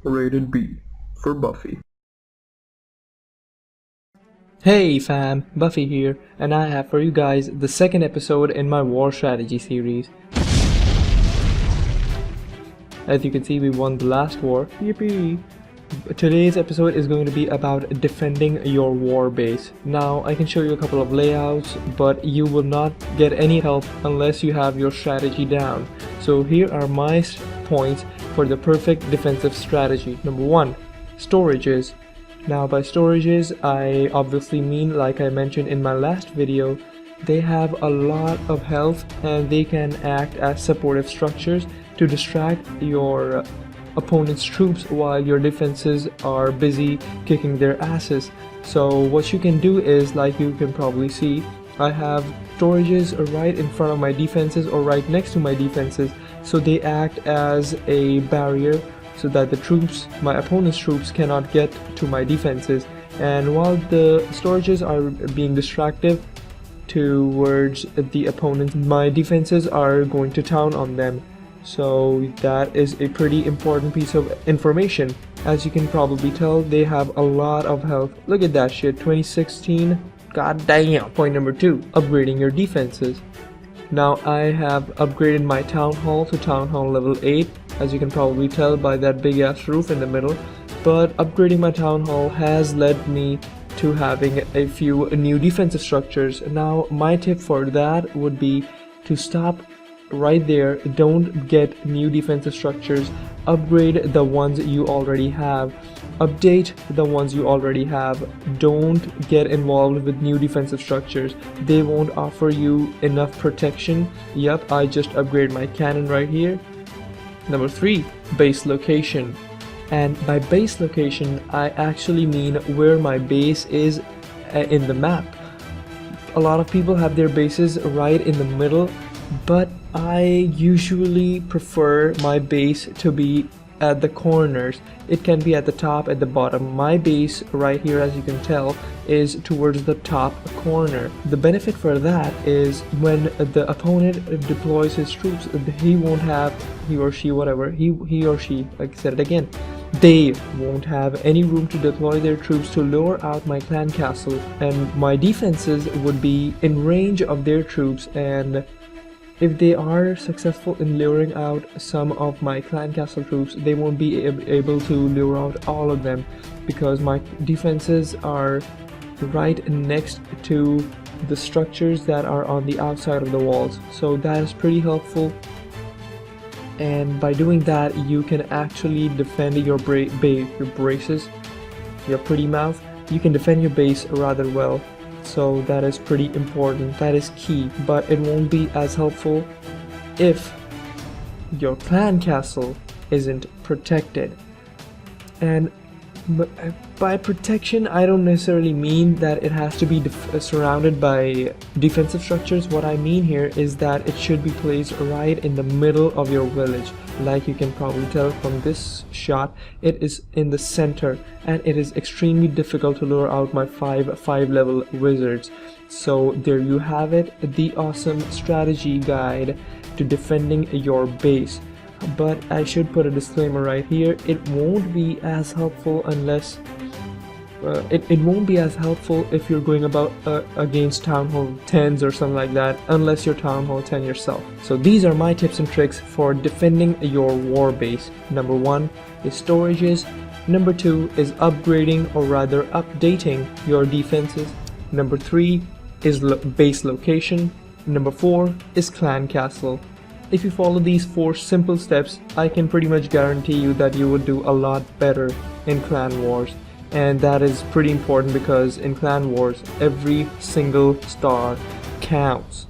Rated B for Buffy. Hey fam, Buffy here, and I have for you guys the second episode in my war strategy series. As you can see, we won the last war. Yippee! Today's episode is going to be about defending your war base. Now, I can show you a couple of layouts, but you will not get any help unless you have your strategy down. So here are my points for the perfect defensive strategy. Number 1, storages. Now by storages, I obviously mean, like I mentioned in my last video, they have a lot of health and they can act as supportive structures to distract your opponent's troops while your defenses are busy kicking their asses. So what you can do is, like you can probably see, I have storages right in front of my defenses or right next to my defenses, so they act as a barrier so that the troops, my opponent's troops, cannot get to my defenses. And while the storages are being distractive towards the opponent, my defenses are going to town on them. So that is a pretty important piece of information. As you can probably tell, they have a lot of health. Look at that shit, 2016. God damn. Point number 2, upgrading your defenses. Now I have upgraded my town hall to town hall level 8, as you can probably tell by that big ass roof in the middle. But upgrading my town hall has led me to having a few new defensive structures. Now my tip for that would be to stop right there. Don't get new defensive structures. Upgrade the ones you already have. Update the ones you already have. Don't get involved with new defensive structures. They won't offer you enough protection. Yep, I just upgraded my cannon right here. Number 3, base location. And by base location, I actually mean where my base is in the map. A lot of people have their bases right in the middle, but I usually prefer my base to be at the corners. It can be at the top, at the bottom. My base right here, as you can tell, is towards the top corner. The benefit for that is when the opponent deploys his troops, he won't have, he or she, whatever, he or she, I said it again, they won't have any room to deploy their troops to lure out my clan castle, and my defenses would be in range of their troops. And if they are successful in luring out some of my clan castle troops, they won't be able to lure out all of them, because my defenses are right next to the structures that are on the outside of the walls. So that is pretty helpful, and by doing that you can actually defend your braces, your pretty mouth. You can defend your base rather well. So that is pretty important, that is key, but it won't be as helpful if your clan castle isn't protected. And by protection, I don't necessarily mean that it has to be surrounded by defensive structures. What I mean here is that it should be placed right in the middle of your village. Like you can probably tell from this shot, it is in the center, and it is extremely difficult to lure out my 5 level wizards. So there you have it, the awesome strategy guide to defending your base. But I should put a disclaimer right here, it won't be as helpful unless it won't be as helpful if you're going about against town hall 10s or something like that, unless you're town hall 10 yourself. So these are my tips and tricks for defending your war base. Number 1 is storages. Number 2 is upgrading, or rather updating, your defenses. Number 3 is base location. Number 4 is clan castle. If you follow these 4 simple steps, I can pretty much guarantee you that you would do a lot better in clan wars. And that is pretty important, because in clan wars, every single star counts.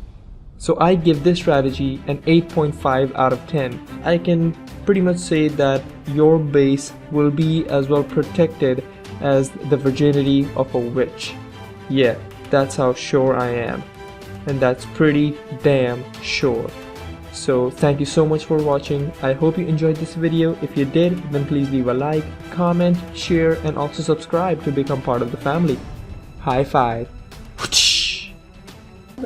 So I give this strategy an 8.5 out of 10. I can pretty much say that your base will be as well protected as the virginity of a witch. Yeah, that's how sure I am. And that's pretty damn sure. So thank you so much for watching. I hope you enjoyed this video. If you did, then please leave a like, comment, share, and also subscribe to become part of the family. High five. I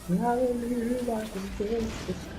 believe I can fly.